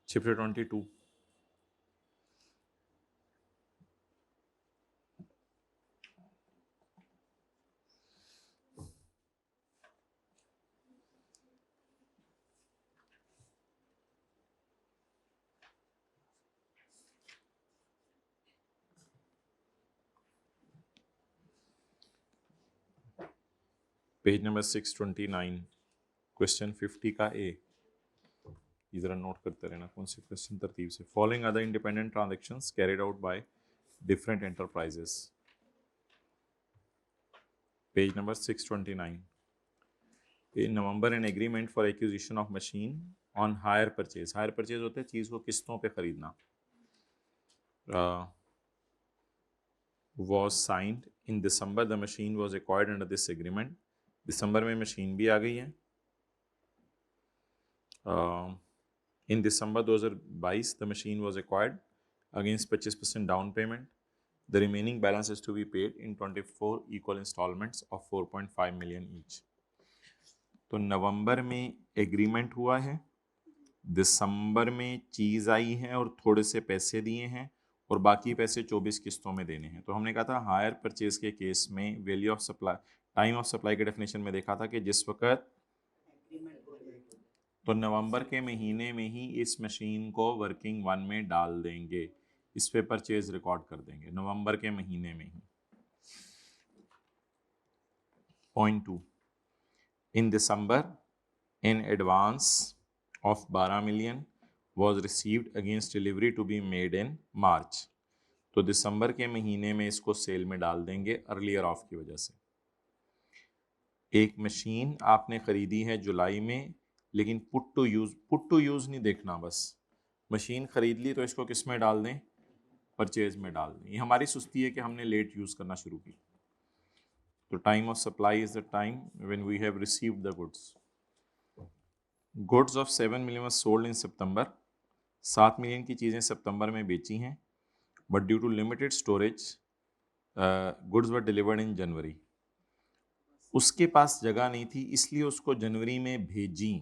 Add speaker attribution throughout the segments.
Speaker 1: Chapter 22। Page number 629, question 50 का ए। जरा note करते रहना कौन से क्वेश्चन तरतीब से। Following other independent transactions carried out by different enterprises. Page number 629। In November an agreement for acquisition of machine on hire purchase. Hire purchase होते हैं चीज़ को किस्तों पे खरीदना। was signed in December. The machine was acquired under this agreement. दिसंबर में machine भी आ गई है। In December 2022, the machine was acquired against 25% down payment. The remaining balance is to be paid in 24 equal installments of 4.5 million each. तो नवंबर में agreement हुआ है, दिसंबर में चीज़ आई है और थोड़े से पैसे दिए हैं और बाकी पैसे 24 किस्तों में देने हैं। तो हमने कहा था हायर परचेज के केस में value of supply, time of supply के डेफिनेशन में देखा था कि जिस वक्त, तो नवंबर के महीने में ही इस मशीन को वर्किंग 1 में डाल देंगे, इस पे परचेज रिकॉर्ड कर देंगे नवंबर के महीने में ही। Point 2, in December in advance of 12 million was received against delivery to be made in March. तो दिसंबर के महीने में इसको सेल में डाल देंगे अर्लियर ऑफ की वजह से। एक मशीन आपने खरीदी है जुलाई में, लेकिन पुट टू यूज नहीं देखना, बस मशीन खरीद ली तो इसको किस में डाल दें, परचेज में डाल दें। ये हमारी सुस्ती है कि हमने लेट यूज करना शुरू की। तो time of supply is the time when we have received the goods. Goods of 7 million was sold in September. 7 million की चीज़ें सितंबर में बेची हैं, but due to limited storage goods were delivered in January. उसके पास जगह नहीं थी इसलिए उसको जनवरी में भेजी।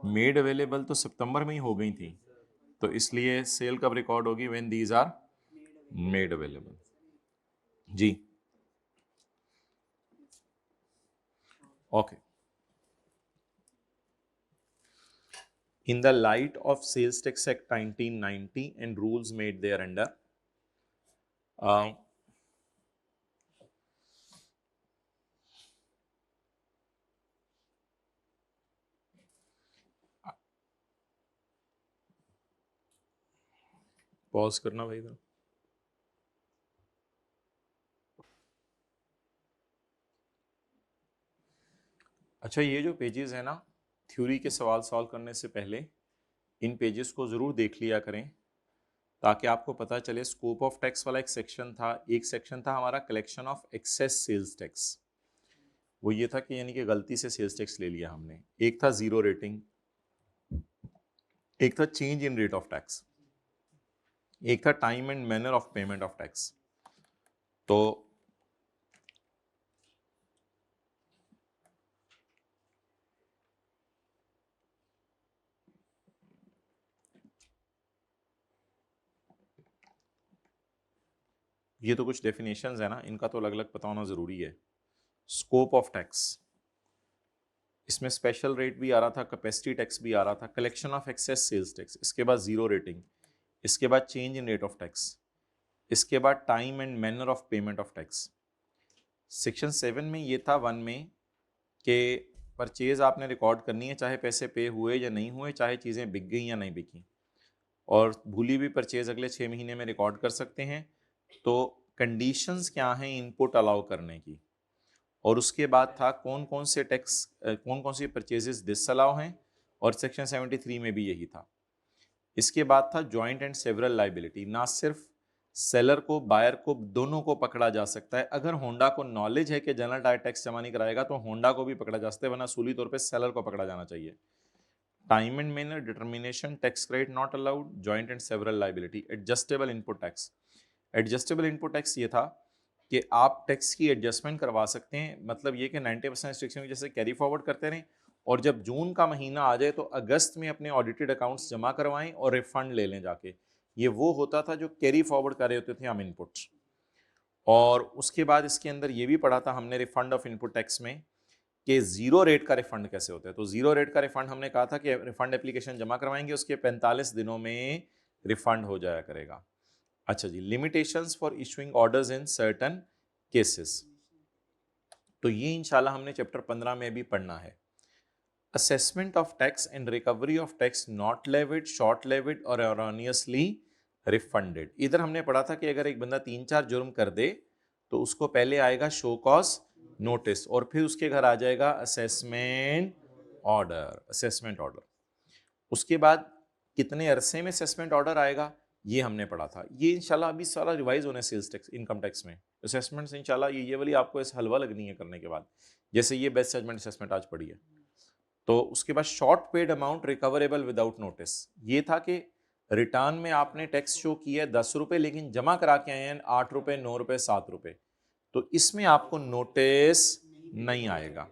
Speaker 1: मेड अवेलेबल तो सितंबर में ही हो गई थी, तो इसलिए सेल कब रिकॉर्ड होगी, when these are made available. जी okay. In the light of Sales Tax Act 1990 and rules made thereunder, pause करना भाई था। अच्छा, ये जो पेजेस है ना, थ्योरी के सवाल सॉल्व करने से पहले इन पेजेस को ज़रूर देख लिया करें ताकि आपको पता चले। स्कोप ऑफ टैक्स वाला एक सेक्शन था, एक सेक्शन था हमारा collection of excess sales tax. वो ये था कि यानी कि गलती से सेल्स टैक्स ले लिया हमने। एक था जीरो रेटिंग, एक था change in rate of tax, एक था time and manner of payment of tax. तो ये तो कुछ डेफिनेशंस है ना, इनका तो अलग अलग पता होना जरूरी है। स्कोप ऑफ टैक्स, इसमें स्पेशल रेट भी आ रहा था, कैपेसिटी टैक्स भी आ रहा था, collection of excess sales tax, इसके बाद जीरो रेटिंग, इसके बाद change in rate of tax, इसके बाद time and manner of payment of tax. Section 7 में ये था 1 में कि परचेज आपने रिकॉर्ड करनी है, चाहे पैसे पे हुए या नहीं हुए, चाहे चीज़ें बिक गई या नहीं बिकी, और भूली भी परचेज अगले 6 महीने में रिकॉर्ड कर सकते हैं। तो कंडीशंस क्या हैं इनपुट अलाउ करने की, और उसके बाद था कौन कौन से टैक्स, कौन कौन सी परचेजेस डिसअलाउ हैं, और सेक्शन 73 में भी यही था। इसके बाद था जॉइंट एंड सेवरल लाइबिलिटी, ना सिर्फ सेलर को बायर को दोनों को पकड़ा जा सकता है। अगर होंडा को नॉलेज है कि जनरल टायर टैक्स जमा नहीं कराएगा तो होंडा को भी पकड़ा जा सकता है, वरना सूली तौर पे सेलर को पकड़ा जाना चाहिए। Time and manner determination, tax credit not allowed, joint and several liability, adjustable input tax. Adjustable input tax ये था कि आप टैक्स की एडजस्टमेंट करवा सकते हैं, मतलब ये कि 90% रिस्ट्रिक्शन जैसे कैरी फॉरवर्ड करते रहें और जब जून का महीना आ जाए तो अगस्त में अपने ऑडिटेड अकाउंट्स जमा करवाएं और रिफंड ले लें जाके। ये वो होता था जो कैरी फॉरवर्ड कर रहे होते थे हम इनपुट्स। और उसके बाद इसके अंदर ये भी पढ़ा था हमने रिफंड ऑफ इनपुट टैक्स में कि जीरो रेट का रिफंड कैसे होता है। तो जीरो रेट का रिफंड हमने कहा था कि रिफंड एप्लीकेशन जमा करवाएंगे, उसके 45 दिनों में रिफंड हो जाया करेगा। अच्छा जी, limitations for issuing orders in certain cases, तो ये इंशाल्लाह हमने चैप्टर 15 में भी पढ़ना है। Assessment of tax and recovery of tax not levied, short levied और एरोनियसली रिफंडेड। इधर हमने पढ़ा था कि अगर एक बंदा 3-4 जुर्म कर दे तो उसको पहले आएगा शो कॉज नोटिस और फिर उसके घर आ जाएगा असेसमेंट ऑर्डर। असेसमेंट ऑर्डर उसके बाद कितने अरसे में असेसमेंट ऑर्डर आएगा ये हमने पढ़ा था। ये इंशाल्लाह अभी सारा रिवाइज होना है सेल्स टैक्स इनकम टैक्स में। असेसमेंट्स इंशाल्लाह ये वाली आपको ऐसे हलवा लगनी है करने के बाद, जैसे ये बेस्ट जजमेंट असेसमेंट आज पढ़ी है। तो उसके बाद short paid amount recoverable without notice, ये था कि रिटर्न में आपने टैक्स शो किया है 10 रुपए लेकिन जमा करा के आए हैं 8 रुपए, 9 रुपए, 7 रुपए, तो इसमें आपको नोटिस नहीं आएगा।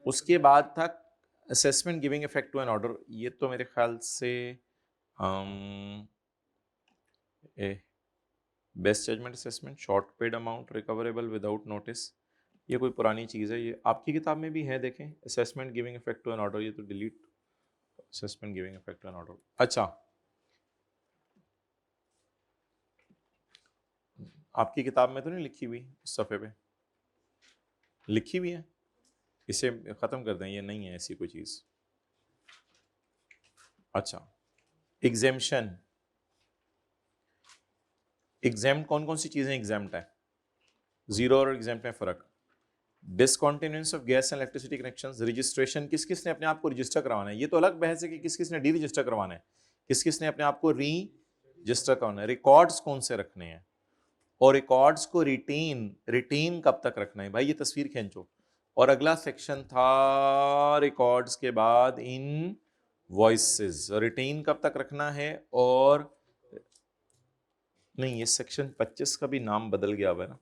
Speaker 1: उसके बाद था assessment giving effect to an order, ये तो मेरे ख्याल से best judgement assessment, short paid amount recoverable without notice, ये कोई पुरानी चीज़ है, ये आपकी किताब में भी है देखें। Assessment giving effect to an order, ये तो delete, assessment giving effect to an order. अच्छा, आपकी किताब में तो नहीं लिखी हुई, इस सफ़े पे लिखी हुई है, इसे ख़त्म कर दें, ये नहीं है ऐसी कोई चीज़। अच्छा, एग्जेम्पशन, एग्जाम कौन कौन सी चीज़ें एग्जाम्प्ट है? जीरो और एग्जाम्प्ट में फ़र्क। Discontinuance of gas and electricity connections, registration किस किस ने अपने आप को रजिस्टर करवाना है, ये तो अलग बहस है कि किस किस ने डी रजिस्टर करवाना है, किस किस ने अपने आप को री रजिस्टर करवाना है। रिकॉर्ड्स कौन से रखने हैं और रिकॉर्ड्स को रिटेन कब तक रखना है, भाई ये तस्वीर खींचो। और अगला सेक्शन था रिकॉर्ड्स के बाद इन वॉइसेस, रिटेन कब तक रखना है। और नहीं, ये सेक्शन 25 का भी नाम बदल गया हुआ है ना,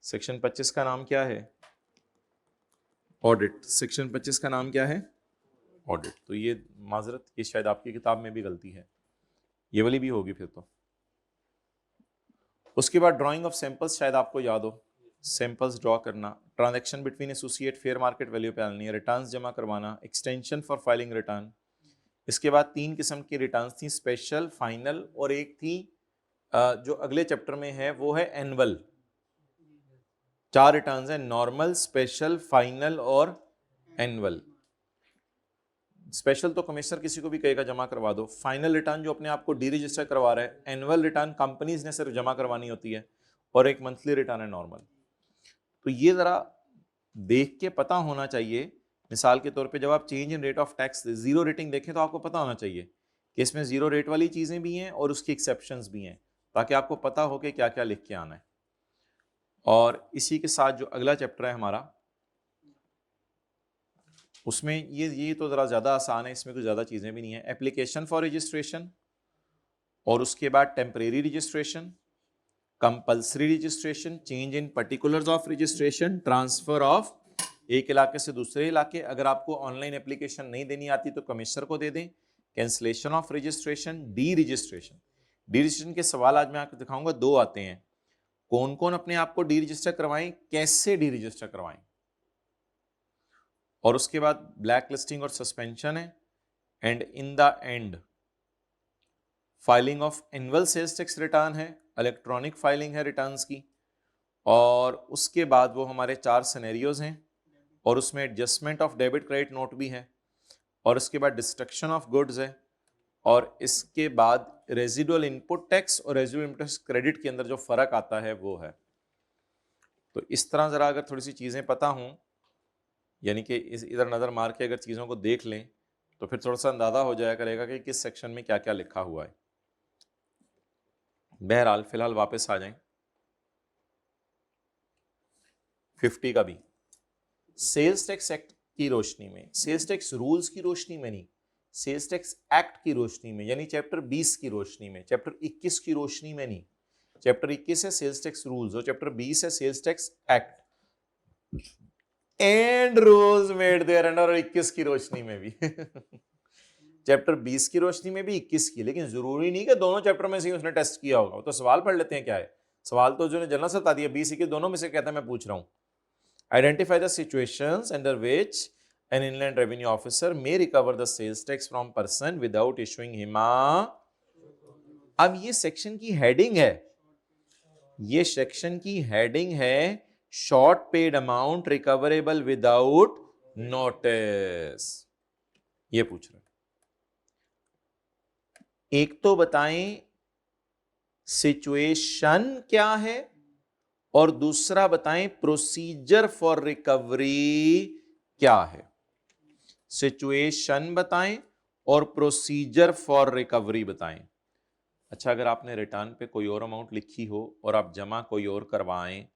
Speaker 1: सेक्शन 25 का नाम क्या है? ऑडिट। सेक्शन 25 का नाम क्या है? ऑडिट। तो ये माजरत, ये शायद आपकी किताब में भी गलती है, ये वाली भी होगी फिर तो। उसके बाद ड्राइंग ऑफ सैंपल्स, शायद आपको याद हो, सैंपल्स ड्रॉ करना, transaction between associate, fair market value पे डालनी है, रिटर्न्स जमा करवाना, एक्सटेंशन फॉर फाइलिंग रिटर्न। इसके बाद 3 किस्म की रिटर्न्स थी, स्पेशल, फाइनल, और एक थी जो अगले चैप्टर में है वो है एनुअल। 4 रिटर्न्स हैं, नॉर्मल, स्पेशल, फाइनल और एनुअल। स्पेशल तो कमिश्नर किसी को भी कहेगा जमा करवा दो, फाइनल रिटर्न जो अपने आप को डी रजिस्टर करवा रहा है, एनुअल रिटर्न कंपनीज ने सिर्फ जमा करवानी होती है, और एक मंथली रिटर्न है नॉर्मल। तो ये जरा देख के पता होना चाहिए। मिसाल के तौर पे जब आप change in rate of tax zero rating देखें तो आपको पता होना चाहिए कि इसमें जीरो रेट वाली चीजें भी हैं और उसकी एक्सेप्शंस भी हैं, ताकि आपको पता हो कि क्या क्या लिख के आना है। और इसी के साथ जो अगला चैप्टर है हमारा, उसमें ये तो ज़रा ज़्यादा आसान है, इसमें कुछ ज़्यादा चीज़ें भी नहीं है। एप्लीकेशन फॉर रजिस्ट्रेशन, और उसके बाद temporary registration, compulsory registration, change in particulars of registration, transfer of एक इलाके से दूसरे इलाके। अगर आपको ऑनलाइन एप्लीकेशन नहीं देनी आती तो कमिश्नर को दे दें। Cancellation of registration, D registration. D registration के सवाल आज मैं आपको दिखाऊंगा, 2 आते हैं। कौन कौन अपने आप को डी रजिस्टर करवाएं, कैसे डी रजिस्टर करवाएं। और उसके बाद ब्लैक लिस्टिंग और सस्पेंशन है। And in the end filing of annual sales tax return है, इलेक्ट्रॉनिक फाइलिंग है रिटर्न्स की। और उसके बाद वो हमारे 4 सिनेरियोज हैं, और उसमें adjustment of debit credit note भी है, और उसके बाद डिस्ट्रक्शन ऑफ गुड्स है, और इसके बाद रेजिडुअल इनपुट टैक्स और रेजिडुअल इनपुट टैक्स क्रेडिट के अंदर जो फर्क आता है वो है। तो इस तरह जरा अगर थोड़ी सी चीजें पता हों, यानी कि इधर नजर मार के अगर चीजों को देख लें तो फिर थोड़ा सा अंदाजा हो जाया करेगा कि किस सेक्शन में क्या क्या लिखा हुआ है। बहरहाल फिलहाल वापस आ जाएं 50 का भी। सेल्स टैक्स एक्ट की रोशनी में, सेल्स टैक्स रूल्स की रोशनी में नहीं, सेल्स टैक्स एक्ट की रोशनी में, यानी चैप्टर 20 की रोशनी में, चैप्टर 21 की रोशनी में नहीं। चैप्टर 21 है सेल्स टैक्स रूल्स और चैप्टर 20 है sales tax act. And rules made thereunder, और 21 की रोशनी में भी चैप्टर 20 की रोशनी में भी 21 की, लेकिन जरूरी नहीं कि दोनों चैप्टर में से उसने टेस्ट किया होगा। तो सवाल पढ़ लेते हैं क्या है। सवाल तो जो जनरल से बता दिया, 20 के दोनों में से कहता है, मैं पूछ रहा हूं। Identify the situations under which an inland revenue officer may recover the sales tax from person without issuing him a. अब ये सेक्शन की हेडिंग है, ये सेक्शन की हेडिंग है short paid amount recoverable without notice. ये पूछ रहे, एक तो बताएं सिचुएशन क्या है, और दूसरा बताएं प्रोसीजर फॉर रिकवरी क्या है। सिचुएशन बताएं और प्रोसीजर फॉर रिकवरी बताएं। अच्छा, अगर आपने रिटर्न पे कोई और अमाउंट लिखी हो और आप जमा कोई और करवाएं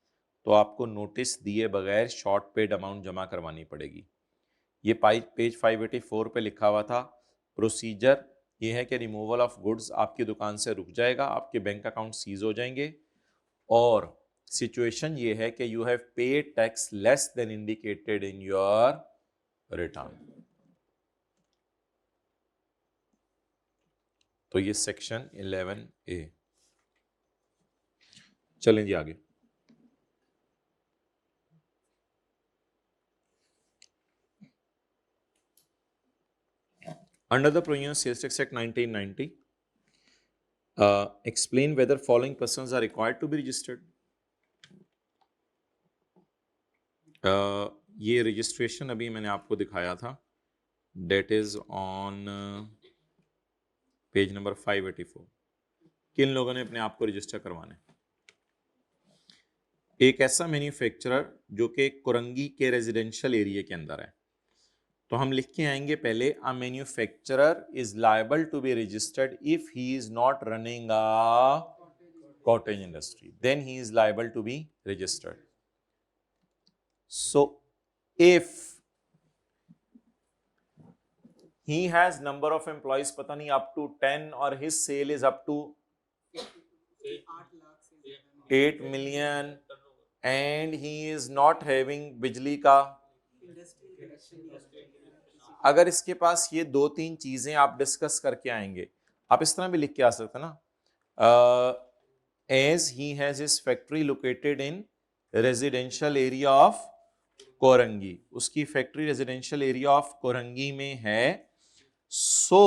Speaker 1: तो आपको नोटिस दिए बगैर शॉर्ट पेड अमाउंट जमा करवानी पड़ेगी। ये पेज 584 पे लिखा हुआ था। प्रोसीजर ये है कि रिमूवल ऑफ गुड्स आपकी दुकान से रुक जाएगा, आपके बैंक अकाउंट सीज हो जाएंगे। और सिचुएशन ये है कि you have paid tax less than indicated in your return. तो ये सेक्शन 11A। चलें जी आगे। Under the Provisions Sales Tax Act 1990, explain whether following persons are required to be registered. ये रजिस्ट्रेशन अभी मैंने आपको दिखाया था, that is on page number 584। किन लोगों ने अपने आप को रजिस्टर करवाना है? एक ऐसा मैन्युफैक्चरर जो कि कोरंगी के रेजिडेंशियल एरिया के अंदर है, तो हम लिख के आएंगे पहले, a manufacturer is liable to be registered if he is not running a cottage industry, then he is liable to be registered. So if he has number of employees पता नहीं up to 10 और his sale is up to 8 million and he is not having बिजली का, अगर इसके पास ये 2-3 चीजें आप डिस्कस करके आएंगे, आप इस तरह भी लिख के आ सकते हैं ना, as he has his factory located in residential area of Korangi, उसकी factory residential area of Korangi में है, so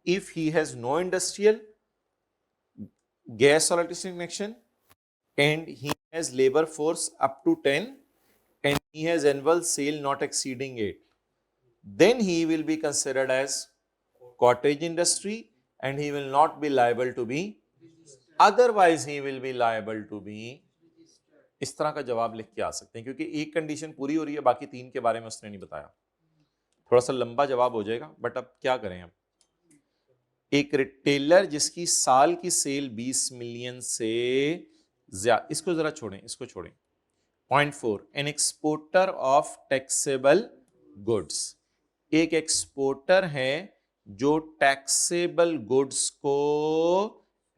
Speaker 1: if he has no industrial gas or electricity connection and he has labor force up to 10 and he has annual sale not exceeding 8, then he will be considered as cottage industry and he will not be liable to be, otherwise he will be liable to be। इस तरह का जवाब लिख के आ सकते हैं, क्योंकि एक कंडीशन पूरी हो रही है, बाकी 3 के बारे में उसने नहीं बताया। थोड़ा सा लंबा जवाब हो जाएगा, बट अब क्या करें। अब एक रिटेलर जिसकी साल की सेल 20 मिलियन से ज्यादा, इसको जरा छोड़ें, इसको छोड़ें। Point 4, an exporter of taxable goods, एक एक्सपोर्टर है जो टैक्सेबल गुड्स को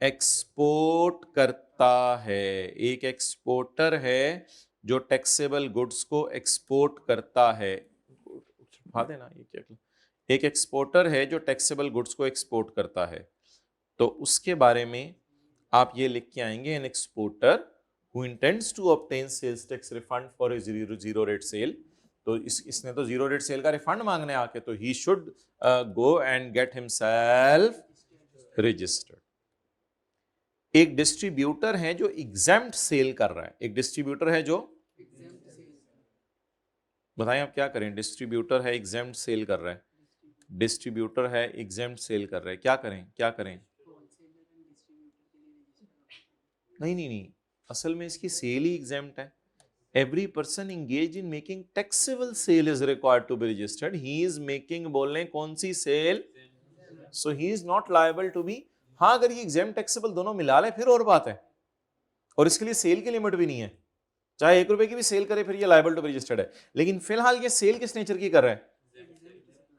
Speaker 1: एक्सपोर्ट करता है, एक एक्सपोर्टर है जो टैक्सेबल गुड्स को एक्सपोर्ट करता है। उठा देना, ये क्या, एक एक्सपोर्टर है जो टैक्सेबल गुड्स को एक्सपोर्ट करता है, तो उसके बारे में आप ये लिख के आएंगे, an exporter who intends to obtain sales tax refund for a zero rate sale, तो इसने तो जीरो रेट सेल का रिफंड मांगने आके, तो he should go and get himself registered. एक डिस्ट्रीब्यूटर है जो एग्जेम्प्ट सेल कर रहा है, एक डिस्ट्रीब्यूटर है जो, बताएं आप क्या करें, डिस्ट्रीब्यूटर है एग्जेम्प्ट सेल कर रहा है, डिस्ट्रीब्यूटर है एग्जेम्प्ट सेल कर रहे हैं, क्या करें, क्या करें? नहीं, असल में इसकी सेल ही एग्जेम्प्ट है। Every person engage in making taxable sale is required to be registered, he is making, बोल रहे कौन सी sale, so he is not liable to be. हाँ, अगर ये एग्जेम्प्ट टैक्सेबल दोनों मिला ले फिर और बात है, और इसके लिए सेल की लिमिट भी नहीं है, चाहे 1 रुपए की भी सेल करे फिर ये लायबल टू बी रजिस्टर्ड है, लेकिन फिलहाल ये सेल किस नेचर की कर रहा है,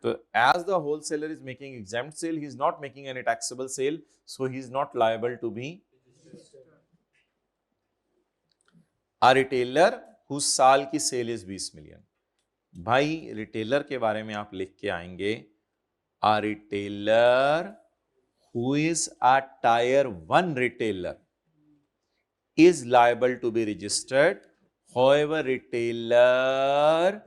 Speaker 1: तो as the wholesaler is making exempt sale, he is not making any taxable sale, so he is not liable to be a retailer whose साल की सेल इज 20 मिलियन। भाई रिटेलर के बारे में आप लिख के आएंगे a retailer who is a tier 1 retailer is liable to be registered. However, retailer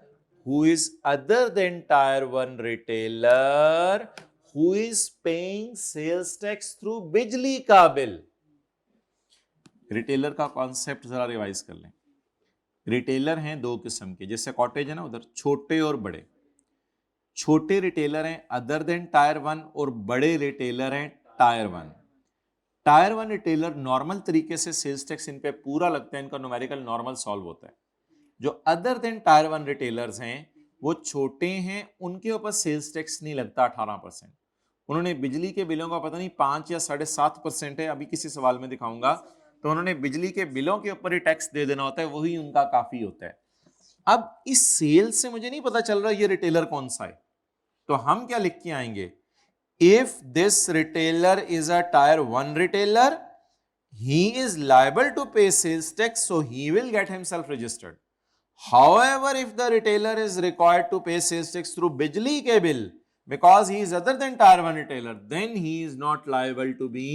Speaker 1: who is other than tier 1 retailer who is paying sales tax through बिजली का बिल। रिटेलर का कॉन्सेप्ट जरा रिवाइज कर लें। रिटेलर हैं दो किस्म के, जैसे कॉटेज है ना उधर, छोटे और बड़े। छोटे रिटेलर हैं अदर देन टायर 1 और बड़े रिटेलर हैं टायर 1। टायर 1 रिटेलर नॉर्मल तरीके से सेल्स टैक्स इन पे पूरा लगता है, इनका न्यूमेरिकल नॉर्मल सॉल्व होता है। जो अदर देन टायर 1 रिटेलर्स हैं वो छोटे हैं, उनके ऊपर सेल्स टैक्स नहीं लगता 18%। उन्होंने बिजली के बिलों का पता नहीं 5 या 7.5% है, अभी किसी सवाल में दिखाऊंगा, तो उन्होंने बिजली के बिलों के ऊपर ही टैक्स दे देना होता है, वही उनका काफी होता है। अब इस सेल से मुझे नहीं पता चल रहा ये रिटेलर कौन सा है, तो हम क्या लिख के आएंगे, if this retailer is a tier 1 retailer, he is liable to pay sales tax, so he will get himself registered. However, if the retailer is required to pay sales tax through bijli ke bill because he is other than tier 1 retailer, then he is not liable to be।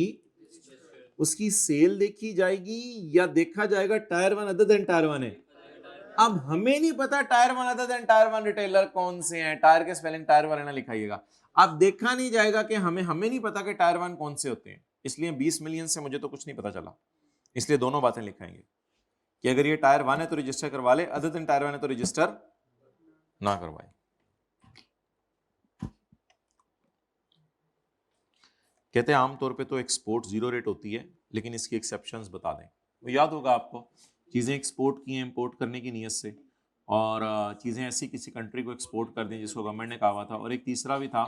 Speaker 1: उसकी cell देखी जाएगी या देखा जाएगा tyre 1 other than tyre 1 है। अब हमें नहीं पता tyre 1 other than tyre 1 retailer कौन से हैं, टायर के स्पेलिंग टायर 1 ना लिखाइएगा। अब देखा नहीं जाएगा कि हमें नहीं पता कि टायर 1 कौन से होते हैं, इसलिए 20 मिलियन से मुझे तो कुछ नहीं पता चला, इसलिए दोनों बातें लिखाएंगे कि अगर ये टायर 1 है तो रजिस्टर करवा ले, अदर देन टायर 1 है तो रजिस्टर ना करवाए। कहते हैं आमतौर पे तो एक्सपोर्ट 0 रेट होती है, लेकिन इसकी एक्सेप्शंस बता दें। तो याद होगा आपको, चीजें एक्सपोर्ट की हैं इंपोर्ट करने की नीयत से, और चीजें ऐसी किसी कंट्री को एक्सपोर्ट कर दें जिसको गवर्नमेंट ने कहा हुआ था, और एक तीसरा भी था,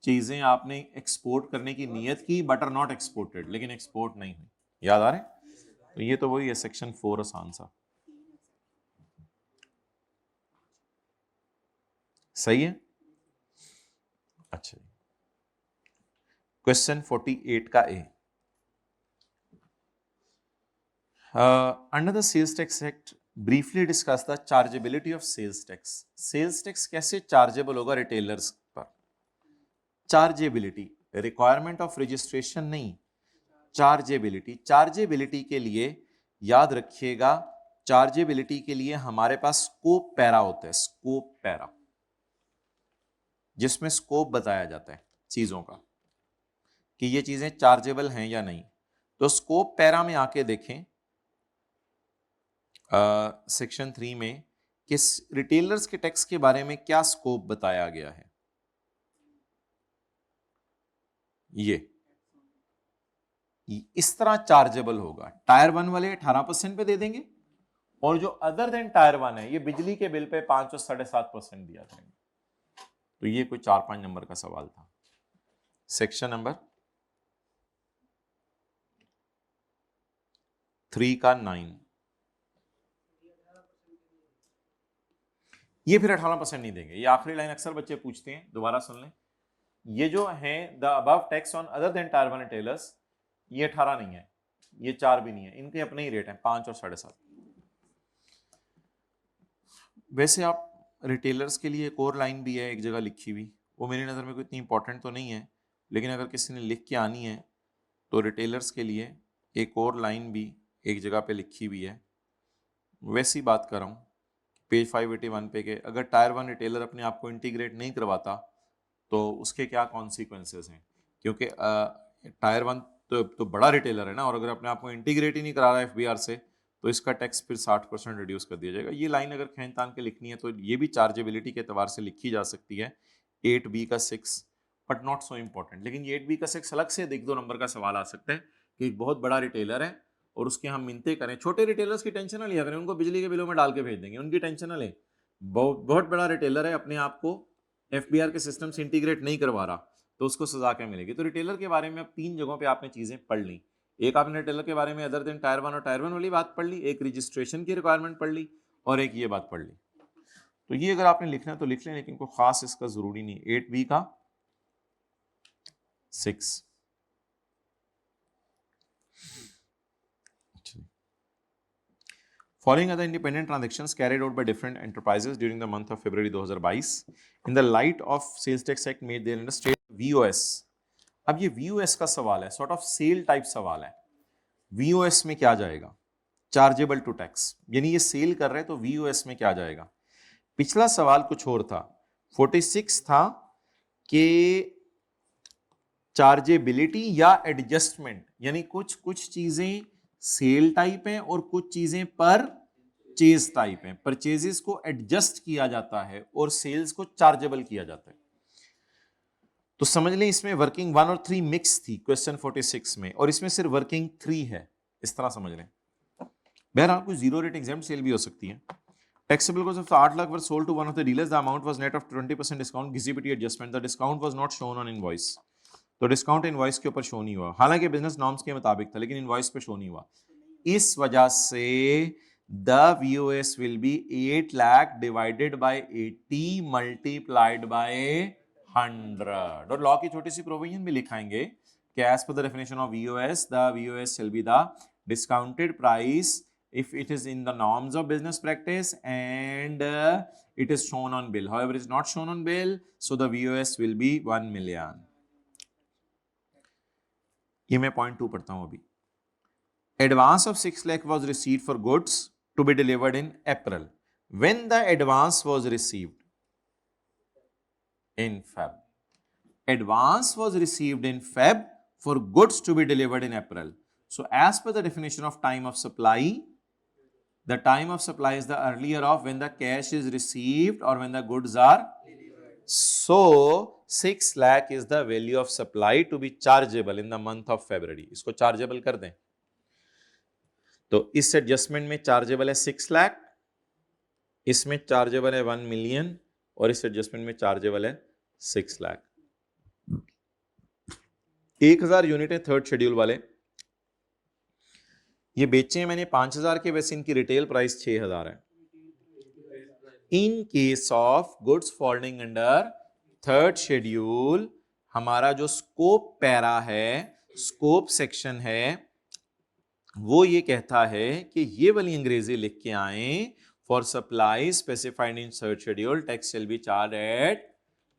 Speaker 1: चीजें आपने एक्सपोर्ट करने की नीयत की बट आर नॉट एक्सपोर्टेड, लेकिन एक्सपोर्ट नहीं हुई। याद आ रहे हैं? तो ये तो वही है सेक्शन 4 आसान सा, सही है। अच्छा, क्वेश्चन 48 का A, under the sales tax act briefly discuss the chargeability of sales tax. Sales tax कैसे चार्जेबल होगा रिटेलर्स पर? चार्जेबिलिटी, रिक्वायरमेंट ऑफ रजिस्ट्रेशन नहीं, चार्जेबिलिटी। चार्जेबिलिटी के लिए याद रखिएगा, चार्जेबिलिटी के लिए हमारे पास स्कोप पैरा होता है, स्कोप पैरा, जिसमें स्कोप बताया जाता है चीजों का कि ये चीजें चार्जेबल हैं या नहीं। तो स्कोप पैरा में आके देखें सेक्शन 3 में कि रिटेलर्स के टैक्स के बारे में क्या स्कोप बताया गया है। ये इस तरह चार्जेबल होगा, टायर 1 वाले 18% पे दे देंगे, और जो अदर देन टायर 1 है ये बिजली के बिल पे 5 और 7.5% दिया करेंगे। तो ये कोई 4-5 नंबर का सवाल था। सेक्शन नंबर 3 का 9, ये फिर 18% नहीं देंगे। ये आखिरी लाइन अक्सर बच्चे पूछते हैं, दोबारा सुन लें। ये जो है the above tax on other than tyre 1 retailers, ये 18 नहीं है, ये 4 भी नहीं है, इनके अपने ही रेट हैं 5 और 7.5। वैसे आप रिटेलर्स के लिए एक और लाइन भी है एक जगह लिखी हुई, वो मेरी नज़र में कोई इतनी इंपॉर्टेंट तो नहीं है, लेकिन अगर किसी ने लिख के आनी है तो रिटेलर्स के लिए एक और लाइन भी एक जगह पे लिखी हुई है। वैसी बात कर रहा हूँ पेज 581 पे के, अगर टायर 1 रिटेलर अपने आप को इंटीग्रेट नहीं करवाता तो उसके क्या कॉन्सिक्वेंसेस हैं, क्योंकि टायर 1 तो बड़ा रिटेलर है ना, और अगर अपने आप को इंटीग्रेट ही नहीं करा रहा है FBR से, तो इसका टैक्स फिर 60% रिड्यूस कर दिया जाएगा। ये लाइन अगर खींच तान के लिखनी है तो ये भी चार्जेबिलिटी के एतबार से लिखी जा सकती है, 8B का 6, बट नॉट सो इम्पोर्टेंट। लेकिन ये 8B का 6 अलग से 1-2 नंबर का सवाल आ सकता है कि एक बहुत बड़ा रिटेलर है और उसके हम मिन्नतें करें। छोटे रिटेलर्स की टेंशन ना लिया करें, उनको बिजली के बिलों में डाल के भेज देंगे, उनकी टेंशन ना लें। बहुत बड़ा रिटेलर है, अपने आप को FBR के सिस्टम से इंटीग्रेट नहीं करवा रहा, तो उसको सजा क्या मिलेगी। तो रिटेलर के बारे में अब 3 जगहों पे आपने चीजें पढ़ ली। एक आपने रिटेलर के बारे में अदर देन टायर 1 और टायर 1 वाली बात पढ़ ली, एक रजिस्ट्रेशन की रिक्वायरमेंट पढ़ ली, और एक ये बात पढ़ ली। तो ये अगर आपने लिखना है तो लिख लें, लेकिन कोई खास इसका जरूरी नहीं। 8b का 6। Following are the independent transactions carried out by different enterprises during the month of February 2022 in the light of Sales Tax Act made there in the state VOS। अब ये VOS का सवाल है, सॉर्ट ऑफ सेल टाइप सवाल है। VOS में क्या जाएगा? चार्जेबल टू टैक्स, यानी ये सेल कर रहे हैं तो VOS में क्या जाएगा? पिछला सवाल कुछ और था, 46 था कि चार्जेबिलिटी या एडजस्टमेंट, यानी कुछ कुछ चीजें सेल टाइप हैं और कुछ चीजें परचेज टाइप हैं। परचेजेस को एडजस्ट किया जाता है और सेल्स को चार्जेबल किया जाता है। तो समझ लें इसमें वर्किंग 1 और 3 मिक्स थी क्वेश्चन 46 में, और इसमें सिर्फ वर्किंग 3 है, इस तरह समझ लें। बहरहाल कुछ जीरो रेट एग्जाम्प्ट सेल भी हो सकती है। Taxable goods of 8 lakh were sold to one of the dealers. The amount was net of 20% discount, GCPT adjustment. The discount was not shown on invoice. तो डिस्काउंट इनवॉइस के ऊपर show नहीं हुआ, हालांकि बिजनेस नॉर्म्स के मुताबिक था, लेकिन इनवॉइस पे शो नहीं हुआ। इस वजह से the VOS will be 8 lakh divided by 80 multiplied by 100। और लॉ की छोटी सी प्रोविजन भी लिखाएंगे कि as per the definition of VOS, the VOS shall be the discounted price if it is in the norms of business practice and it is shown on bill. However, it is not shown on bill, so the VOS will be 1 million. ये मैं point 2 पढ़ता हूं अभी। Advance of 6 lakh was received for goods to be delivered in April. When the advance was received? In Feb. Advance was received in Feb for goods to be delivered in April. So as per the definition of time of supply, the time of supply is the earlier of when the cash is received or when the goods are delivered. So 6 lakh is the value of supply to be chargeable in the month of February. इसको chargeable कर दें तो इस adjustment में chargeable है 6 लाख, इसमें chargeable है 1 million और इस एडजस्टमेंट में चार्जेबल है 6 लाख। 1000 यूनिट है थर्ड शेड्यूल वाले, ये बेचे हैं मैंने 5000 के, वैसे इनकी रिटेल प्राइस 6000 है। In case of goods falling under third schedule, हमारा जो स्कोप पैरा है, स्कोप सेक्शन है, वो ये कहता है कि ये वाली अंग्रेजी लिख के आए, for supply specified in third schedule tax shall be charge at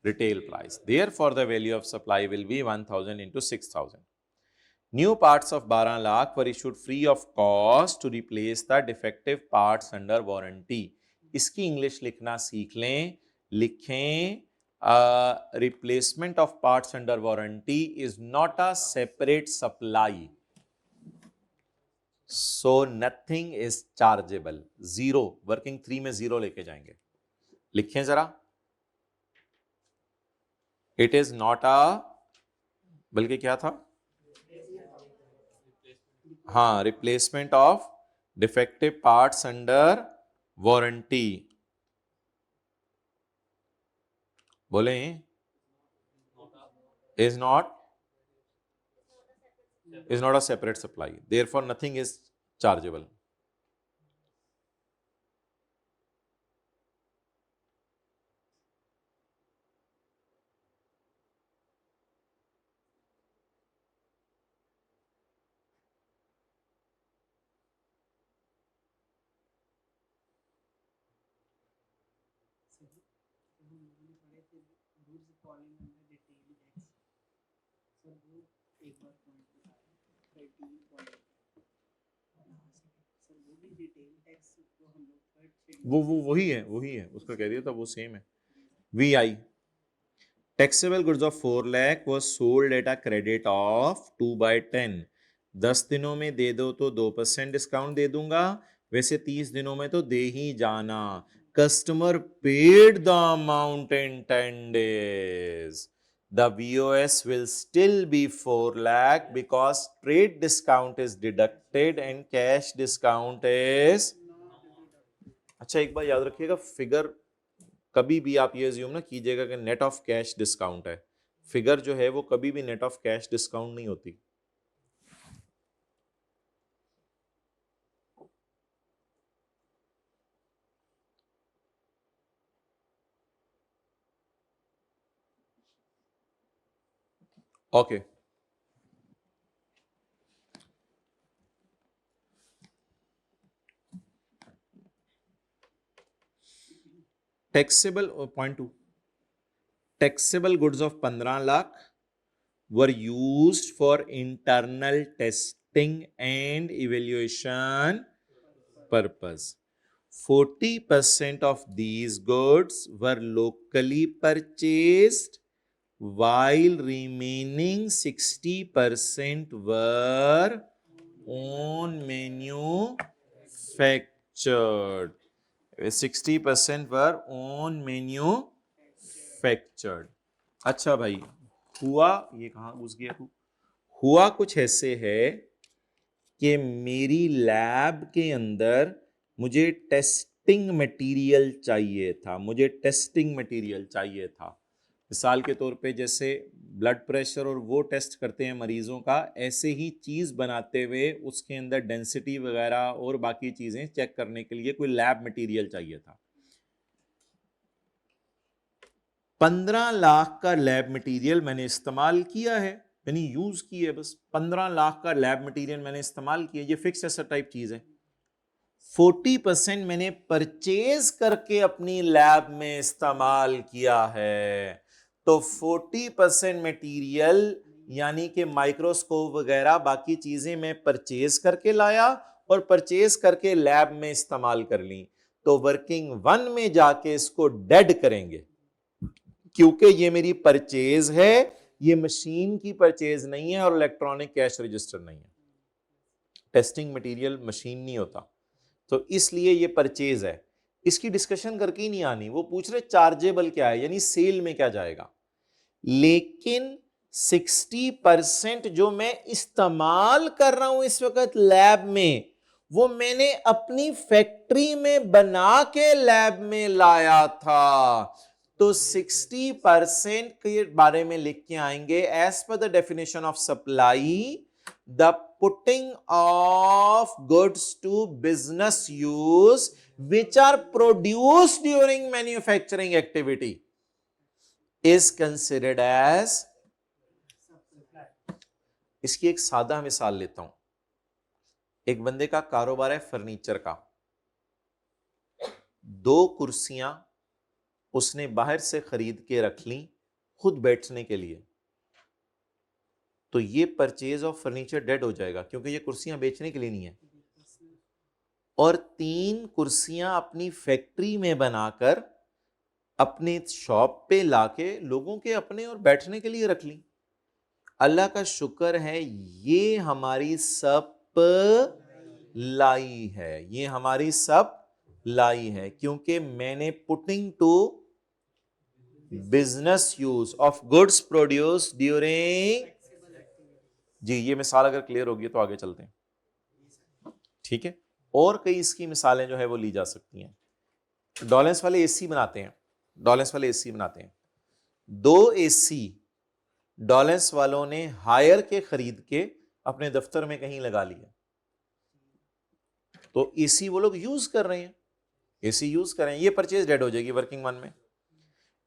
Speaker 1: retail price, therefore the value of supply will be 1000 into 6000. New parts of 12 lakh were issued free of cost to replace the defective parts under warranty. इसकी English लिखना सीख लें, लिखें replacement of parts under warranty is not a separate supply, so nothing is chargeable. Zero, working 3 में zero लेके जाएंगे, लिखें जरा। इट इज नॉट अ, बल्कि क्या था, हाँ, replacement of defective parts under warranty, बोले is not a separate supply, therefore nothing is chargeable. वो वही है उसका कह दिया था, वो सेम है। VI taxable goods of 4 lakh was sold at a credit of 2/10। 10 दिनों में दे दो तो 2% डिस्काउंट दे दूंगा, वैसे 30 दिनों में तो दे ही जाना। Customer paid the amount in 10 days, the VOS will still be 4 lakh because trade discount is deducted and cash discount is। अच्छा एक बार याद रखिएगा, फिगर कभी भी आप ये अज्यूम ना कीजिएगा कि नेट ऑफ कैश डिस्काउंट है, फिगर जो है वो कभी भी नेट ऑफ कैश डिस्काउंट नहीं होती। Okay, taxable point 2, taxable goods of 15 lakh were used for internal testing and evaluation purpose. 40% of these goods were locally purchased, while remaining 60% were on manufactured. 60% were on manufactured. अच्छा भाई, हुआ ये कहाँ घुस गया तू? हुआ कुछ ऐसे है कि मेरी लैब के अंदर मुझे टेस्टिंग मटेरियल चाहिए था, मिसाल के तौर पे जैसे ब्लड प्रेशर और वो टेस्ट करते हैं मरीजों का, ऐसे ही चीज बनाते हुए उसके अंदर डेंसिटी वगैरह और बाकी चीजें चेक करने के लिए कोई लैब मटेरियल चाहिए था। 15 लाख का लैब मटेरियल मैंने इस्तेमाल किया है, यानी यूज की है, बस 15 लाख का लैब मटेरियल मैंने इस्तेमाल किया, ये फिक्स एसेट टाइप चीज है। 40% मैंने परचेज करके अपनी लैब में इस्तेमाल किया है, तो 40% मटेरियल यानी कि माइक्रोस्कोप वगैरह बाकी चीजें मैं परचेज करके लाया और परचेज करके लैब में इस्तेमाल कर ली, तो वर्किंग 1 में जाके इसको डेड करेंगे, क्योंकि ये मेरी परचेज है, ये मशीन की परचेज नहीं है और इलेक्ट्रॉनिक कैश रजिस्टर नहीं है। टेस्टिंग मटेरियल मशीन नहीं होता, तो इसलिए ये परचेज है। इसकी डिस्कशन करके ही नहीं आनी, वो पूछ रहे चार्जेबल क्या है, यानी सेल में क्या जाएगा। लेकिन 60% जो मैं इस्तेमाल कर रहा हूं इस वक्त लैब में, वो मैंने अपनी फैक्ट्री में बना के लैब में लाया था, तो 60% के बारे में लिख के आएंगे as per the definition of supply, the putting of goods to business use which are produced during manufacturing activity is considered as. इसकी एक सादा मिसाल लेता हूं। एक बंदे का कारोबार है फर्नीचर का, 2 कुर्सियां उसने बाहर से खरीद के रख ली खुद बैठने के लिए, तो ये परचेज ऑफ फर्नीचर डेड हो जाएगा, क्योंकि ये कुर्सियां बेचने के लिए नहीं है। और 3 कुर्सियां अपनी फैक्ट्री में बनाकर अपने शॉप पे लाके लोगों के अपने और बैठने के लिए रख ली। अल्लाह का शुक्र है ये हमारी सप्लाई है, ये हमारी सप्लाई है, क्योंकि मैंने putting to business use of goods produce during. जी, ये मिसाल अगर क्लियर होगी तो आगे चलते हैं, ठीक है। और कई इसकी मिसालें जो है वो ली जा सकती हैं। डॉलेंस वाले एसी बनाते हैं, 2 एसी डॉलेंस वालों ने हायर के खरीद के अपने दफ्तर में कहीं लगा लिया, तो एसी वो लोग यूज कर रहे हैं, ये परचेज डेड हो जाएगी वर्किंग 1 में।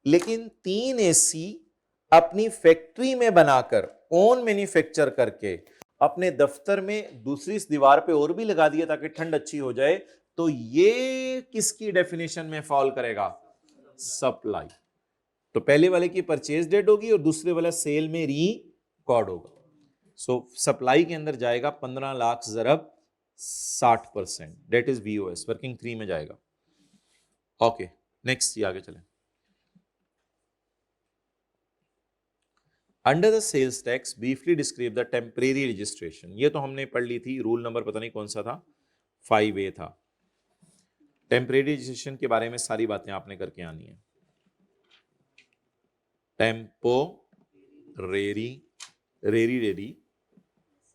Speaker 1: लेकिन 3 एसी अपनी फैक्ट्री में बनाकर ओन मैन्युफैक्चर करके अपने दफ्तर में दूसरी दीवार पे और भी लगा दिया ताकि ठंड अच्छी हो जाए, तो ये किसकी डेफिनेशन में फॉल करेगा? सप्लाई। तो पहले वाले की परचेज डेड होगी और दूसरे वाला सेल में रिकॉर्ड होगा। सो सप्लाई के अंदर जाएगा 15 लाख ज़रब 60%, डेट इज वीओएस, वर्किंग 3 में जाएगा। ओके, नेक्स्ट ये आगे चलें। Under the sales tax briefly describe the temporary registration. ये तो हमने पढ़ ली थी, रूल नंबर पता नहीं कौन सा था, 5A था। टेम्परेरी रजिस्ट्रेशन के बारे में सारी बातें आपने करके आनी है। टेम्पोरेरी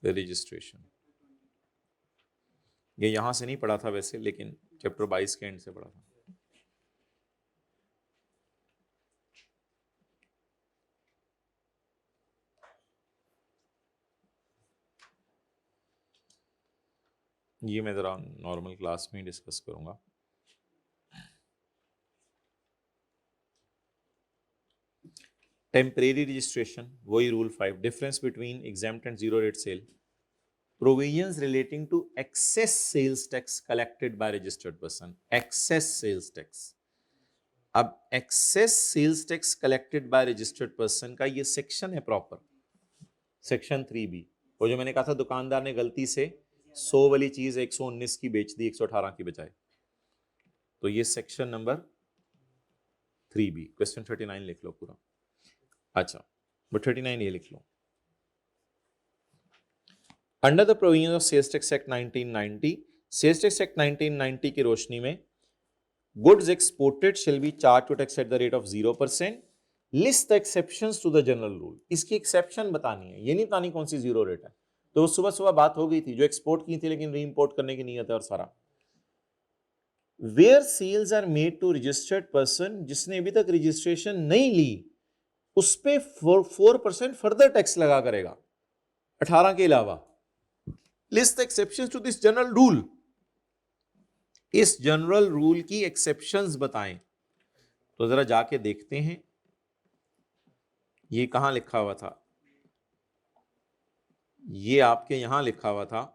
Speaker 1: रजिस्ट्रेशन, ये यहां से नहीं पढ़ा था वैसे, लेकिन चैप्टर 22 के एंड से पढ़ा था। ये मैं जरा नॉर्मल क्लास में डिस्कस करूंगा। टेम्परेरी रजिस्ट्रेशन, वही rule 5, difference between exempt and zero rate sale, provisions relating to excess sales tax collected by registered person, excess sales tax. अब excess sales tax collected by registered person का ये section है proper, section 3B। वो जो मैंने कहा था दुकानदार ने गलती से 100 वाली चीज 119 की बेच दी 118 की बजाय, तो ये सेक्शन नंबर 3B। क्वेश्चन 39 लिख लो पूरा। अच्छा, वो 39 ये लिख लो। Under the provision of sales tax act 1990, sales tax act 1990 की रोशनी में goods exported shall be charge to tax at the rate of 0%, list the exceptions to the general rule. इसकी एक्सेप्शन बतानी है, ये नहीं बतानी कौन सी जीरो रेट है। तो सुबह सुबह बात हो गई थी, जो एक्सपोर्ट की थी लेकिन री इंपोर्ट करने की नीयत है और सारा। Where sales are made to registered person, जिसने अभी तक रजिस्ट्रेशन नहीं ली, उस पे 4% फर्दर टैक्स लगा करेगा 18 के अलावा। List exceptions to this general rule, इस जनरल रूल की एक्सेप्शंस बताएं। तो जरा जाके देखते हैं ये कहां लिखा हुआ था। ये आपके यहां लिखा हुआ था,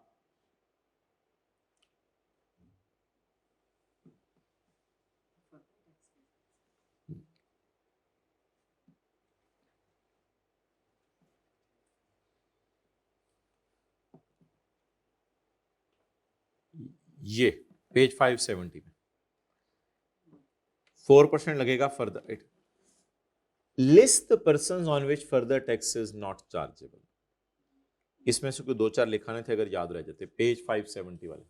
Speaker 1: ये पेज 570 में 4% लगेगा further. List the persons on which further tax is not chargeable. इसमें से कोई 2-4 लिखाने थे, अगर याद रह जाते। पेज 570 वाले,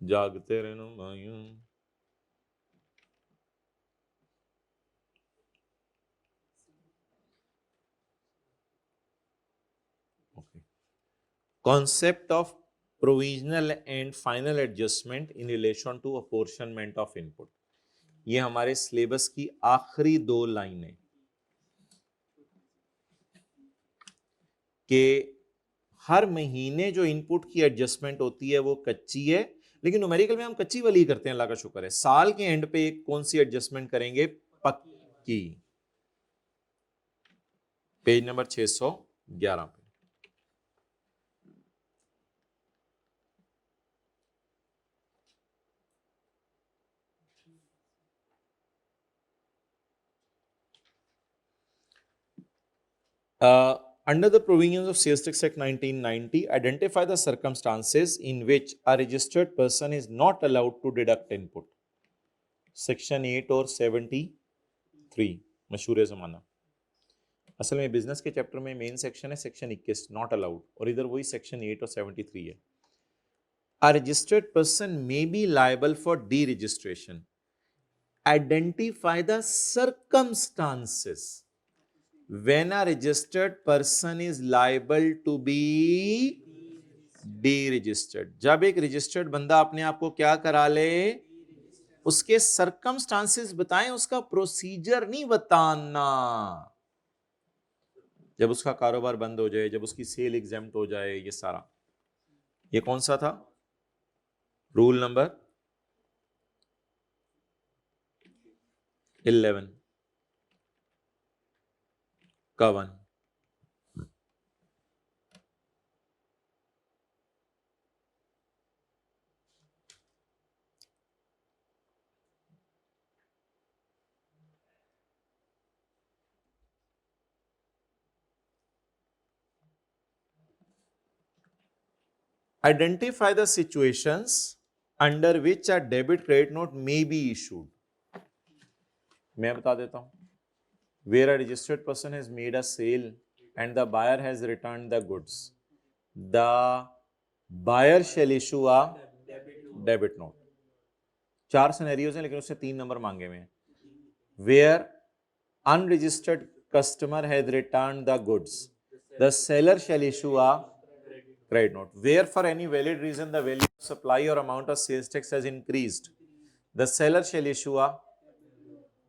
Speaker 1: जागते रहना भाइयों। Concept of provisional and final adjustment in relation to apportionment of input, ये हमारे सिलेबस की आखिरी 2 लाइनें कि हर महीने जो इनपुट की एडजस्टमेंट होती है वो कच्ची है, लेकिन न्यूमेरिकल में हम कच्ची वाली ही करते हैं, अल्लाह का शुक्र है। साल के एंड पे कौन सी एडजस्टमेंट करेंगे? पक्की। पेज नंबर 611 पे। Under the provisions of Sales Tax Act 1990, identify the circumstances in which a registered person is not allowed to deduct input. Section 8 और 73 मशहूर ज़माना। असल में बिजनेस के चैप्टर में मेन सेक्शन है सेक्शन 21 नॉट अलाउड, और इधर वही सेक्शन 8 और 73 है। A registered person may be liable for deregistration. Identify the circumstances when a registered person is liable to be deregistered. जब एक रजिस्टर्ड बंदा अपने आप को क्या करा ले, उसके सर्कमस्टांसेस बताएं, उसका प्रोसीजर नहीं बताना। जब उसका कारोबार बंद हो जाए, जब उसकी सेल एग्जेम्प्ट हो जाए, ये सारा। ये कौन सा था? रूल नंबर 11 का 1। Identify the situations under which a debit credit note may be issued. मैं बता देता हूं। Where a registered person has made a sale and the buyer has returned the goods, the buyer shall issue a debit note. 4 scenarios हैं, लेकिन उससे 3 number मांगे हुए हैं। Where unregistered customer has returned the goods, the seller shall issue a credit note. Where for any valid reason the value of supply or amount of sales tax has increased, the seller shall issue a,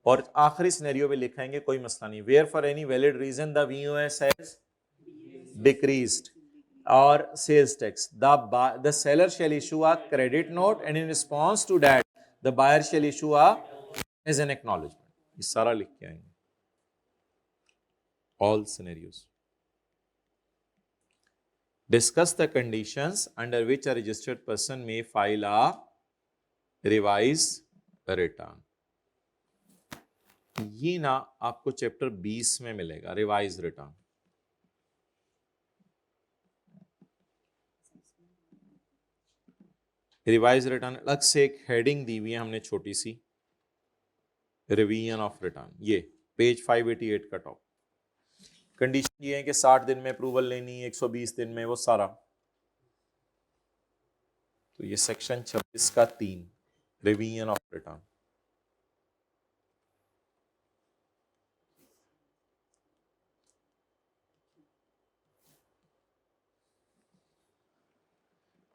Speaker 1: और आखिरी scenario पे लिखेंगे कोई मसला नहीं, where for any valid reason the VOS has decreased or sales tax, the seller shall issue a credit note, and in response to that the buyer shall issue a as an acknowledgement. ये सारा लिख के आएंगे, all scenarios. Discuss the conditions under which a registered person may file a revised return। ये ना आपको chapter 20 में मिलेगा, रिवाइज रिटर्न। रिवाइज रिटर्न अलग से एक हेडिंग दी हुई है हमने छोटी सी, रिवीजन ऑफ रिटर्न। ये पेज 588 का टॉप। कंडीशन ये है कि 60 दिन में अप्रूवल लेनी, 120 दिन में, वो सारा। तो ये सेक्शन 26 का 3, revision of return.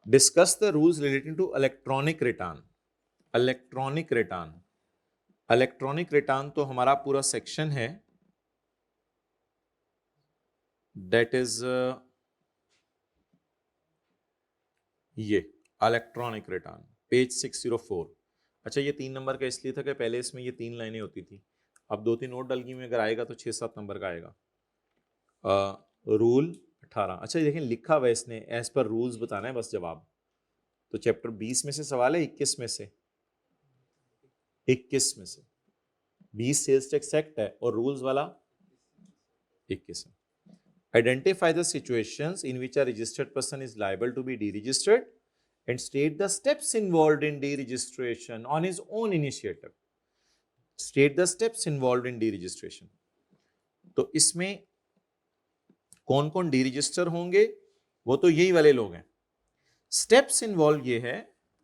Speaker 1: Discuss the rules relating to electronic return. Electronic return, electronic return तो हमारा पूरा सेक्शन है, दैट इज ये इलेक्ट्रॉनिक रिटर्न, पेज 604। अच्छा, ये 3 नंबर का इसलिए था कि पहले इसमें ये 3 लाइनें होती थी, अब 2-3 और डलगी में अगर आएगा तो 6-7 नंबर का आएगा। रूल 18। अच्छा देखें, लिखा हुआ इसने एज पर रूल्स बताना है बस जवाब। तो चैप्टर 20 में से सवाल है, 21 में से, 21 में से 20 सेल्स टैक्स एक्ट है और रूल्स वाला 21 है। Identify the situations in which a registered person is liable to be deregistered and state the steps involved in deregistration on his own initiative. State the steps involved in deregistration. तो इसमें कौन कौन डीरजिस्टर होंगे, वो तो यही वाले लोग हैं। स्टेप्स इन्वॉल्व ये है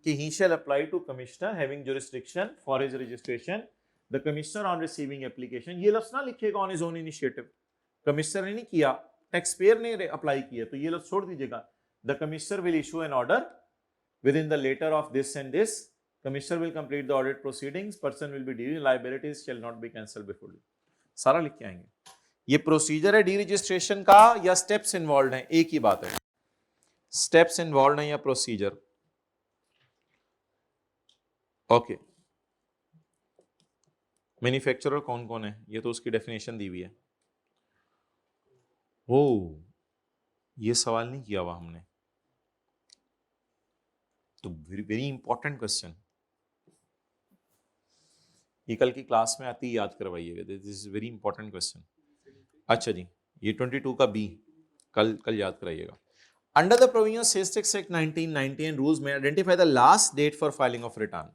Speaker 1: कि he shall apply to commissioner having jurisdiction for his registration, the commissioner on receiving application। ये लफ्ज ना लिखेगा on his own initiative, commissioner ने नहीं किया, टैक्स पेयर ने अप्लाई किया, तो ये लफ्ज छोड़ दीजिएगा। The commissioner will issue an order within the letter of this and this, commissioner will complete the audit proceedings, person will be dealing, liabilities shall not be cancelled before due। सारा लिख के आएंगे। ये प्रोसीजर है D registration का या steps involve हैं, एक ही बात है, स्टेप्स इन्वॉल्व है या प्रोसीजर। ओके, मैन्युफैक्चरर कौन कौन है, ये तो उसकी डेफिनेशन दी हुई है। ओ, ये सवाल नहीं किया हुआ हमने, तो वेरी इंपॉर्टेंट क्वेश्चन, ये कल की क्लास में आती, याद करवाइएगा, this is very important question. अच्छा जी, ये 22 का बी, कल याद कराइएगा। Under the provision sales tax act 1990 and rules में identify the last date for filing of return.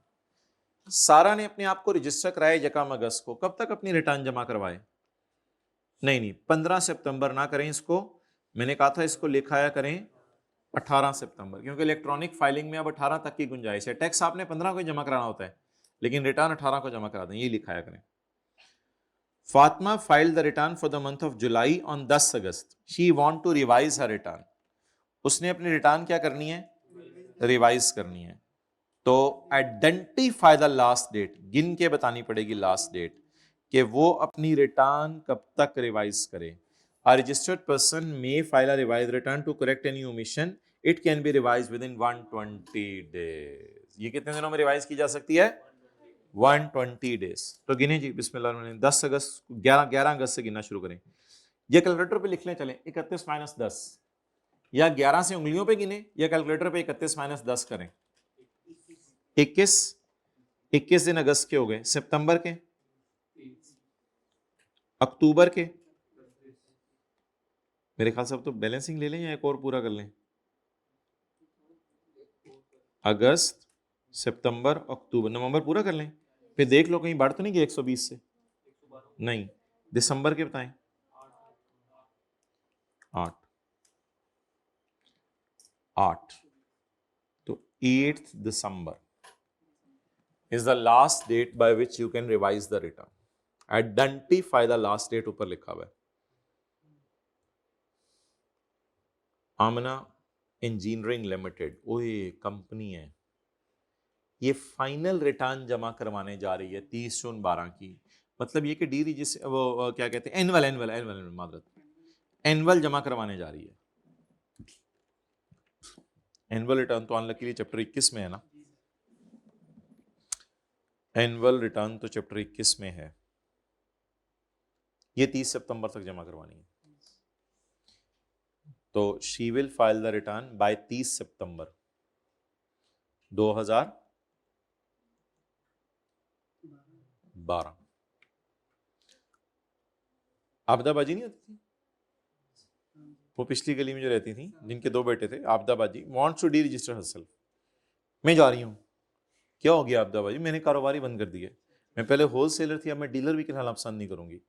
Speaker 1: Sara ने अपने आप को रजिस्टर कराया यकम अगस्त को, कब तक अपनी रिटर्न जमा करवाए? नहीं 15 सितंबर ना करें इसको, मैंने कहा था इसको लिखाया करें 18 सितंबर, क्योंकि इलेक्ट्रॉनिक फाइलिंग में अब 18 तक की गुंजाइश है। टैक्स आपने 15 को जमा कराना होता है, लेकिन रिटर्न 18 को जमा करा दें, ये लिखाया करें। Fatima filed the return for the month of July on 10 August. She want to revise her return. उसने अपनी रिटर्न क्या करनी है? रिवाइज करनी है। तो आइडेंटिफाई द लास्ट डेट, गिन के बतानी पड़ेगी लास्ट डेट कि वो अपनी रिटर्न कब तक रिवाइज करे। A registered person may file a revised return to correct any omission. It can be revised within 120 days. ये कितने दिनों में रिवाइज की जा सकती है? 120 डेज। तो गिने जी, बिस्मिल्लाह। 10 अगस्त, 11 अगस्त से गिनना शुरू करें। ये कैलकुलेटर पे लिख लें, चलें 31 माइनस 10, या 11 से उंगलियों पे गिने या कैलकुलेटर पे 31 माइनस 10 करें। 21 दिन अगस्त के हो गए, सितंबर के, अक्टूबर के, मेरे ख्याल से अब तो बैलेंसिंग ले लें या एक और पूरा कर लें। अगस्त, सितंबर, अक्टूबर, नवंबर पूरा कर लें, फिर देख लो कहीं बढ़ तो नहीं गया 120 से। नहीं, दिसंबर के बताएं। 8 तो 8th December is the last date by which you can revise the return. Identify the last date ऊपर लिखा हुआ है। आमना इंजीनियरिंग लिमिटेड, ओए कंपनी है, ये फाइनल रिटर्न जमा करवाने जा रही है 30 जून 12 की। मतलब ये कि डी रजिस वो क्या कहते हैं, एनुअल जमा करवाने जा रही है। एनुअल रिटर्न तो अनलकीली चैप्टर 21 में है ना। एनुअल रिटर्न तो चैप्टर 21 में है, ये 30 सितंबर तक जमा करवानी है। तो she will file the return by 30 September 2012। Apda बाजी नहीं होती थी वो पिछली गली में जो रहती थी, जिनके 2 बेटे थे, Apda Baji wants to deregister herself. मैं जा रही हूँ, क्या हो गया आपदा बाजी? मैंने कारोबार ही बंद कर दिया, मैं पहले होलसेलर थी, अब मैं डीलर भी कहलाना पसंद नहीं करूंगी।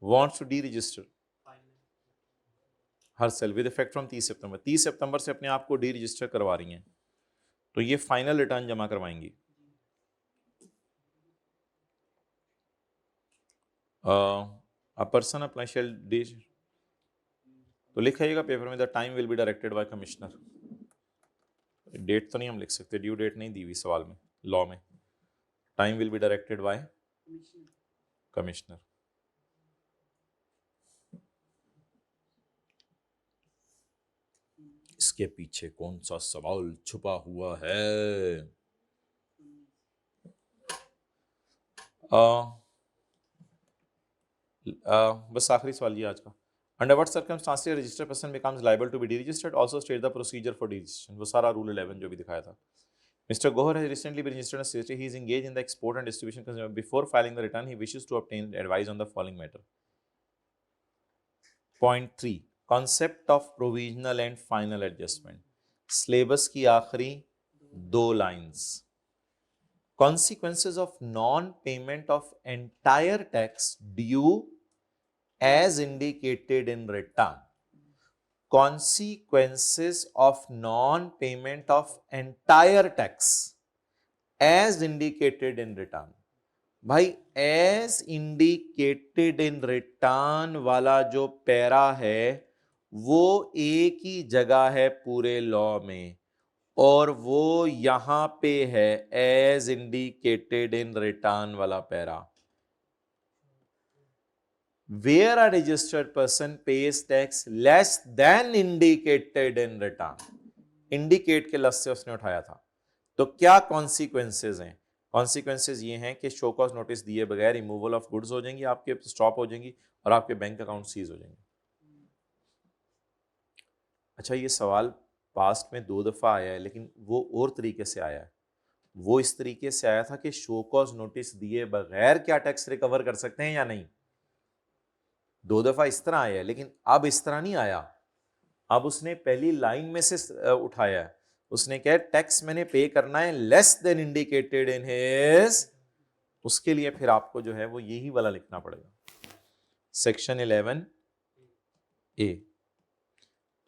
Speaker 1: Wants to deregister herself with effect from 30 September. 30 सितंबर से अपने आप को डी रजिस्टर करवा रही हैं, तो ये फाइनल रिटर्न जमा करवाएंगी। A person apply shall D, तो लिखाइएगा पेपर में the time will be directed by commissioner. Date तो नहीं हम लिख सकते, ड्यू डेट नहीं दी हुई सवाल में, लॉ में। Time will be directed by commissioner. इसके पीछे कौन सा सवाल छुपा हुआ है? बस आखिरी सवाल ये आज का। Under what circumstances registered person becomes liable to be deregistered, also state the procedure for deregistration. वो सारा रूल 11 जो भी दिखाया था। Mr. Gohar has recently been registered as CST. He is engaged in the export and distribution consumer. Before filing the return, he wishes to obtain advice on the following matter. Point 3. Concept of provisional and final adjustment. Syllabus की आखिरी 2 lines. Consequences of non-payment of entire tax due as indicated in return. Consequences of non-payment of entire tax as indicated in return. भाई as indicated in return वाला जो para है वो एक ही जगह है पूरे लॉ में, और वो यहां पे है as indicated in return वाला para. Where a registered person pays tax less than indicated in return, indicate के लफ्ज से उसने उठाया था। तो क्या कॉन्सिक्वेंसेज हैं? कॉन्सिक्वेंसेज ये हैं कि शो कॉज नोटिस दिए बगैर रिमूवल ऑफ गुड्स हो जाएंगी, आपके स्टॉप हो जाएंगी, और आपके बैंक अकाउंट सीज हो जाएंगे। अच्छा, ये सवाल पास्ट में 2 दफा आया है, लेकिन वो और तरीके से आया है। वो इस तरीके से आया था कि शो कॉज नोटिस दिए बगैर क्या टैक्स रिकवर कर सकते हैं या नहीं। 2 दफा इस तरह आया है, लेकिन अब इस तरह नहीं आया। अब उसने पहली लाइन में से उठाया है, उसने कहा टैक्स मैंने पे करना है less than indicated in his, उसके लिए फिर आपको जो है वो यही वाला लिखना पड़ेगा, सेक्शन 11 ए।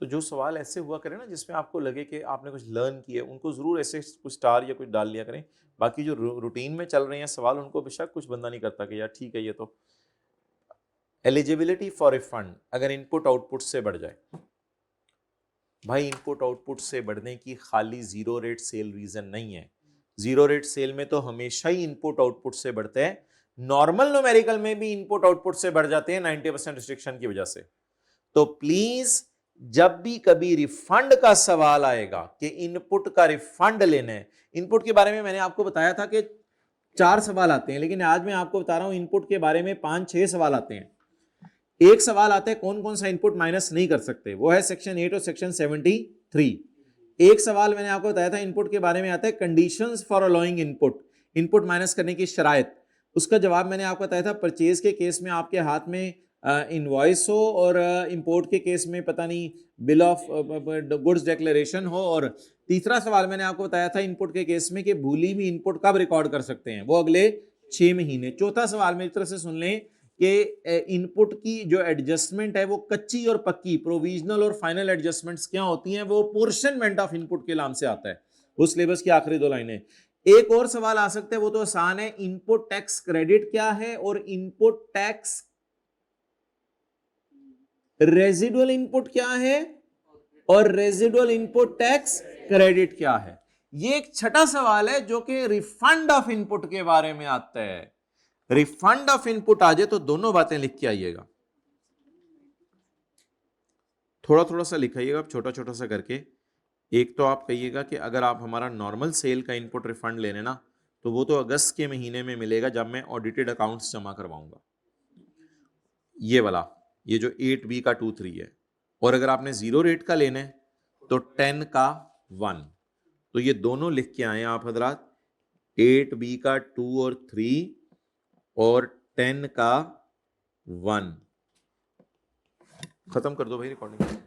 Speaker 1: तो जो सवाल ऐसे हुआ करें ना जिसमें आपको लगे कि आपने कुछ लर्न किया, उनको जरूर ऐसे कुछ स्टार या कुछ डाल लिया करें। बाकी जो रूटीन में चल रहे हैं सवाल, उनको बेशक कुछ बंदा नहीं करता कि यार ठीक है ये तो। एलिजिबिलिटी फॉर रिफंड अगर इनपुट आउटपुट से बढ़ जाए, भाई इनपुट आउटपुट से बढ़ने की खाली जीरो रेट सेल रीजन नहीं है। जीरो रेट सेल में तो हमेशा ही इनपुट आउटपुट से बढ़ते हैं, नॉर्मल न्यूमेरिकल में भी इनपुट आउटपुट से बढ़ जाते हैं 90% रिस्ट्रिक्शन की वजह से। तो प्लीज जब भी कभी रिफंड का सवाल आएगा कि इनपुट का रिफंड लेना है, इनपुट के बारे में मैंने आपको बताया था कि 4 सवाल आते हैं, लेकिन आज मैं आपको बता रहा हूं इनपुट के बारे में 5-6 सवाल आते हैं। एक सवाल आता है कौन कौन सा इनपुट माइनस नहीं कर सकते, वो है सेक्शन 8 और सेक्शन 73। एक सवाल मैंने आपको बताया था इनपुट के बारे में आता है conditions for allowing input, input minus करने की शराइत। उसका जवाब मैंने आपको बताया था परचेज के केस में आपके हाथ में इनवॉइस हो, और इंपोर्ट के केस में पता नहीं बिल ऑफ गुड्स डिक्लेरेशन हो। और तीसरा सवाल मैंने आपको बताया था इनपुट के केस में कि भूली भी इनपुट कब रिकॉर्ड कर सकते हैं, वो अगले 6 महीने। चौथा सवाल मेरी तरफ से सुन लें कि इनपुट की जो एडजस्टमेंट है वो कच्ची और पक्की, प्रोविजनल और फाइनल एडजस्टमेंट्स क्या होती हैं, वो पोर्शनमेंट ऑफ इनपुट के नाम से आता है। वो सिलेबस की आखिरी 2 लाइनें। एक और सवाल आ सकता है, वो तो आसान है, इनपुट टैक्स क्रेडिट क्या है और इनपुट टैक्स रेजिडुअल इनपुट क्या है और रेजिडुअल इनपुट टैक्स क्रेडिट क्या है। ये एक छठा सवाल है जो कि रिफंड ऑफ इनपुट के बारे में आता है। रिफंड ऑफ इनपुट आ जाए तो दोनों बातें लिख के आइएगा, थोड़ा थोड़ा सा लिखाइएगा, छोटा छोटा सा करके। एक तो आप कहिएगा कि अगर आप हमारा नॉर्मल सेल का इनपुट रिफंड लेने ना, तो वो तो अगस्त के महीने में मिलेगा जब मैं ऑडिटेड अकाउंट्स जमा करवाऊंगा। ये वाला, ये जो 8B का 2-3 है। और अगर आपने 0 रेट का लेना है तो 10 का 1। तो ये दोनों लिख के आए आप हजरात, 8B का 2 और 3 और 10 का 1। खत्म कर दो भाई रिकॉर्डिंग।